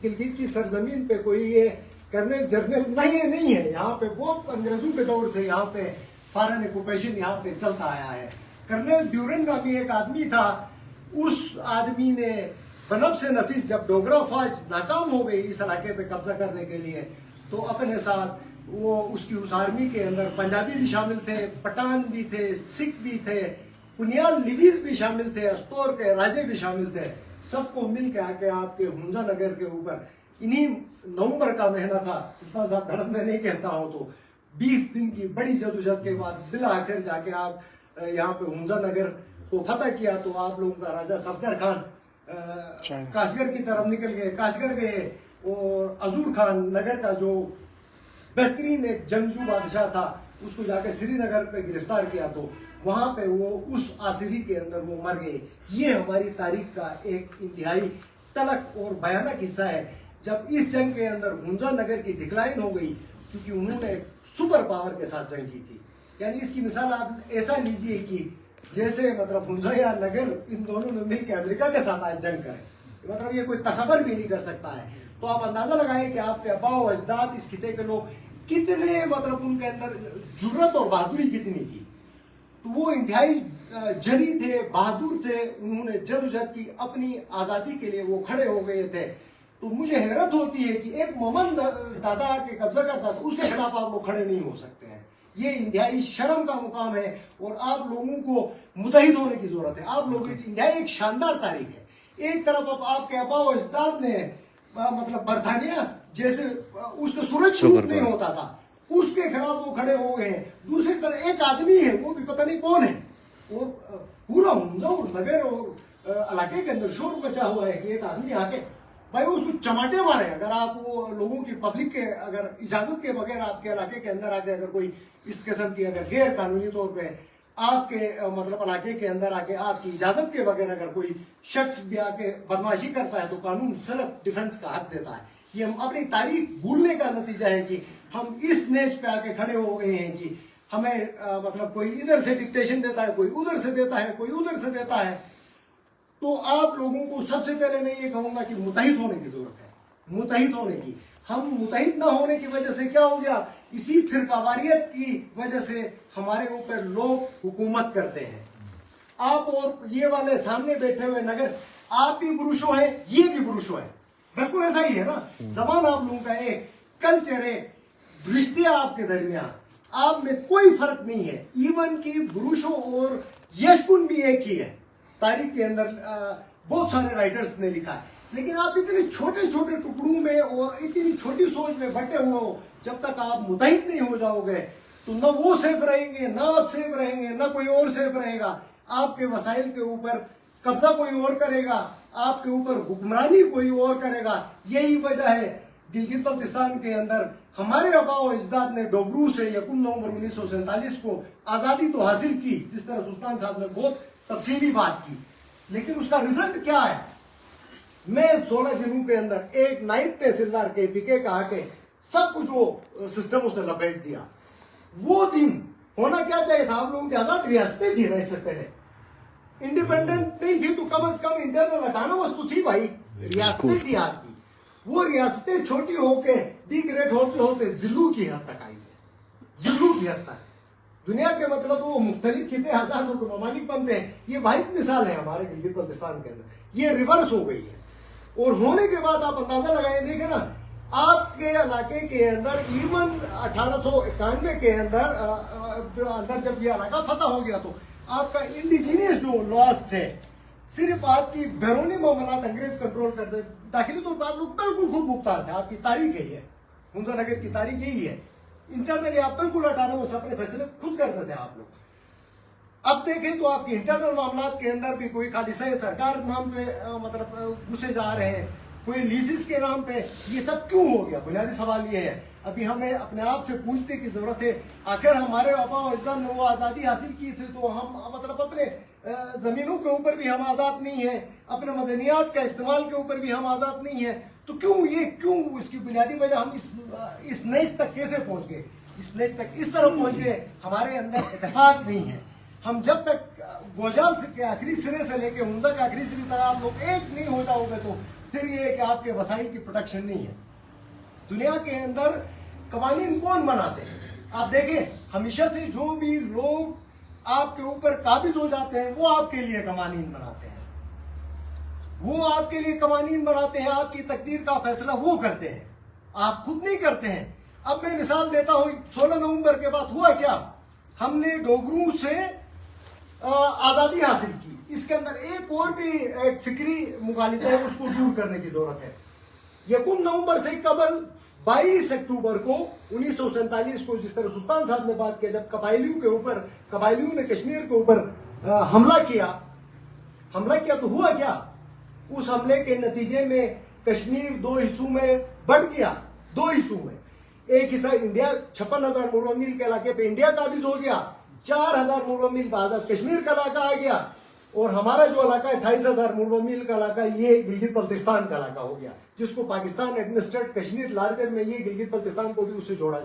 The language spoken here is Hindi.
गिलगित की सरजमीन पे कोई ये कर्नल जर्नल नहीं है। यहाँ पे बहुत अंग्रेजों के दौर से यहाँ पे फॉरेन ऑक्यूपेशन यहाँ पे चलता आया है। कर्नल ड्यूरेंट नामी एक आदमी था, उस आदमी ने बनब से नफीस जब डोगरा फौज नाकाम हो गई इस इलाके पे कब्जा करने के लिए, तो अपने साथ वो उसकी उस आर्मी के अंदर पंजाबी भी शामिल थे, पठान भी थे, सिख भी थे, पुनियाल लिवीज भी शामिल थे, अस्तोर के राजे भी शामिल थे। सबको मिल के आके आपके हुंजा नगर के ऊपर इन्हीं नवंबर का महीना था, सुल्तान साहब गलत मैं नहीं कहता हूँ, तो 20 दिन की बड़ी जदोजहद के बाद बिल आखिर जाके आप यहाँ पे हुंजा नगर को फतह किया। तो आप लोगों का राजा सफदर खान काशगर की तरफ निकल गए, काशगर गए, और अजूर खान नगर का जो बेहतरीन एक जंगजू बादशाह था उसको जाके श्रीनगर पे गिरफ्तार किया, तो वहां पे वो उस आसिरी के अंदर वो मर गए। ये हमारी तारीख का एक इंतहाई तलख और भयानक हिस्सा है। जब इस जंग के अंदर हुंजा नगर की डिक्लाइन हो गई, क्योंकि उन्होंने सुपर पावर के साथ जंग की थी, यानी इसकी मिसाल आप ऐसा लीजिए कि जैसे मतलब हुंजा या नगर इन दोनों ने मिलकर अमेरिका के साथ आज जंग करें, मतलब ये कोई तसव्वुर भी नहीं कर सकता है। तो आप अंदाजा लगाएं कि आपके अबाओ अजदाद इस खिते के लोग कितने, मतलब उनके अंदर जुर्रत और बहादुरी कितनी थी। तो वो इंतहाई जरी थे, बहादुर थे, उन्होंने जदोजहद की, अपनी आजादी के लिए वो खड़े हो गए थे। तो मुझे हैरत होती है कि एक मोमन दादा के कब्जा करता तो उसके खिलाफ आप लोग खड़े नहीं हो सकते हैं। ये इंतहाई शर्म का मुकाम है और आप लोगों को मुतहिद होने की जरूरत है। आप लोगों की इंतहाई एक शानदार तारीख है। एक तरफ अब आपके अबाओ अजदाद ने मतलब बरतानिया जैसे उसका सूरज रूप नहीं होता था, उसके खिलाफ वो खड़े हो गए हैं। दूसरी तरफ एक आदमी है, वो भी पता नहीं कौन है, और पूरा हुंजा और नगर और इलाके के अंदर शोर मचा हुआ है कि एक आदमी आके भाई वो उसको चमाटे मारे। अगर आप वो लोगों की पब्लिक के अगर इजाजत के बगैर आपके इलाके के अंदर आके अगर कोई इस किस्म की अगर गैर कानूनी तौर पे आपके मतलब इलाके के अंदर आके आपकी इजाजत के बगैर अगर कोई शख्स भी आके बदमाशी करता है तो कानून सेल्फ डिफेंस का हक देता है। ये हम अपनी तारीख भूलने का नतीजा है कि हम इस नेज पे आके खड़े हो गए हैं कि हमें मतलब कोई इधर से डिक्टेशन देता है, कोई उधर से देता है, कोई उधर से देता है। तो आप लोगों को सबसे पहले मैं ये कहूंगा कि मुतहिद होने की जरूरत है, मुतहिद होने की। हम मुतहिद ना होने की वजह से क्या हो गया, इसी फिरकावारियत की वजह से हमारे ऊपर लोग हुकूमत करते हैं। आप और ये वाले सामने बैठे हुए नगर, आप भी बुरुशो है, ये भी बुरुशो है, बिल्कुल ऐसा ही है ना। जबान आप लोगों का एक, कल्चर एक, रिश्ते आपके दरमियान, आप में कोई फर्क नहीं है। इवन की बुरुशो और यशकुन भी एक ही है। तारीख के अंदर बहुत सारे राइटर्स ने लिखा है, लेकिन आप इतने छोटे छोटे टुकड़ों में और इतनी छोटी सोच में बटे हुए हो, जब तक आप मुतहिद नहीं हो जाओगे तो न वो सेफ रहेंगे, ना आप सेफ रहेंगे, ना कोई और सेफ रहेगा। आपके वसाइल के ऊपर कब्जा कोई और करेगा, आपके ऊपर हुक्मरानी कोई और करेगा। यही वजह है गिलगित बल्तिस्तान के अंदर हमारे आबाओ अजदाद ने डोगरू से 1 नवंबर 1947 को आजादी तो हासिल की, जिस तरह सुल्तान साहब ने बहुत तफसीली बात की, लेकिन उसका रिजल्ट क्या है। मैं 16 दिनों के अंदर एक नायब तहसीलदार के पीके का आके सब कुछ वो सिस्टम उसने लपेट दिया। वो दिन होना क्या चाहिए था, आप लोगों की आजाद रियासतें थी ना, इससे पहले इंडिपेंडेंट नहीं थी तो कम से कम इंटरनल ऑटोनोमस तो थी भाई, रियासतें थी आपकी। वो रियासतें छोटी होके डिग्रेड होते होते जिल्लू की हद तक आई है, जिल्लू की हद तक। दुनिया के मतलब वो मुख्तलिफ खिते हजारों को ममालिक बनते हैं, ये वाहिद मिसाल है हमारे गिलगित बल्तिस्तान के अंदर। ये रिवर्स हो गई है, और होने के बाद आप अंदाजा लगाएं, देखें ना आपके इलाके के अंदर इवन 1891 के अंदर जब ये इलाका फतह हो गया तो आपका इंडिजीनियस जो लॉस थे, सिर्फ आपकी बैरूनी मामलात अंग्रेज कंट्रोल करते, दाखिली तौर पर आप लोग बिल्कुल खुद मुख्तार थे। आपकी तारीख यही है, हुंजा नगर की तारीख यही है। इंटरनली आप बिल्कुल ऑटोनोमस अपने फैसले खुद करते थे आप लोग। अब देखें तो आपके इंटरनल मामलात के अंदर भी कोई खालिसा सरकार नाम पे मतलब घुसे जा रहे हैं, कोई लीसिस के नाम पे। ये सब क्यों हो गया, बुनियादी सवाल ये है। अभी हमें अपने आप से पूछने की जरूरत है, आखिर हमारे आबाओ अजदाद ने वो आज़ादी हासिल की थी तो हम मतलब अपने जमीनों के ऊपर भी हम आज़ाद नहीं है, अपने मदनियात का इस्तेमाल के ऊपर भी हम आज़ाद नहीं है। तो क्यों इसकी बुनियादी वजह हम इस नइज तक कैसे पहुंच गए, इस नइज तक इस तरह पहुंच गए, हमारे अंदर इत्तेफाक नहीं है। हम जब तक गोजाल के आखिरी सिरे से लेके हुंजा के आखिरी सिरे तक आप लोग एक नहीं हो जाओगे तो फिर ये है कि आपके वसाइल की प्रोटेक्शन नहीं है। दुनिया के अंदर कवानीन कौन बनाते हैं? आप देखें, हमेशा से जो भी लोग आपके ऊपर काबिज हो जाते हैं वो आपके लिए कवानीन बनाते हैं, वो आपके लिए कवानीन बनाते हैं, आपकी तकदीर का फैसला वो करते हैं, आप खुद नहीं करते हैं। अब मैं मिसाल देता हूं, 16 नवंबर के बाद हुआ क्या? हमने डोगरू से आजादी हासिल की। इसके अंदर एक और भी एक फिक्री मुखालिफा है, उसको दूर करने की जरूरत है। यकूम नवंबर से कबल 22 अक्टूबर को 1947 को, जिस तरह सुल्तान साहब ने बात किया, जब कबायलियों ने कश्मीर के ऊपर हमला किया तो हुआ क्या? उस हमले के नतीजे में कश्मीर 2 हिस्सों में बढ़ गया। 2 हिस्सों में, एक हिस्सा इंडिया 56,000 मुर्बा मील के इलाके पे इंडिया काबिज हो गया, 4,000 मुर्बा मील आजाद कश्मीर का इलाका आ गया, और हमारा जो इलाका है 28,000 मुर्बा मील का इलाका, ये गिलगित बल्तिस्तान का इलाका हो गया, जिसको पाकिस्तान एडमिनिस्ट्रेट कश्मीर लार्जर में ये गिलगित बल्तिस्तान को भी उससे जोड़ा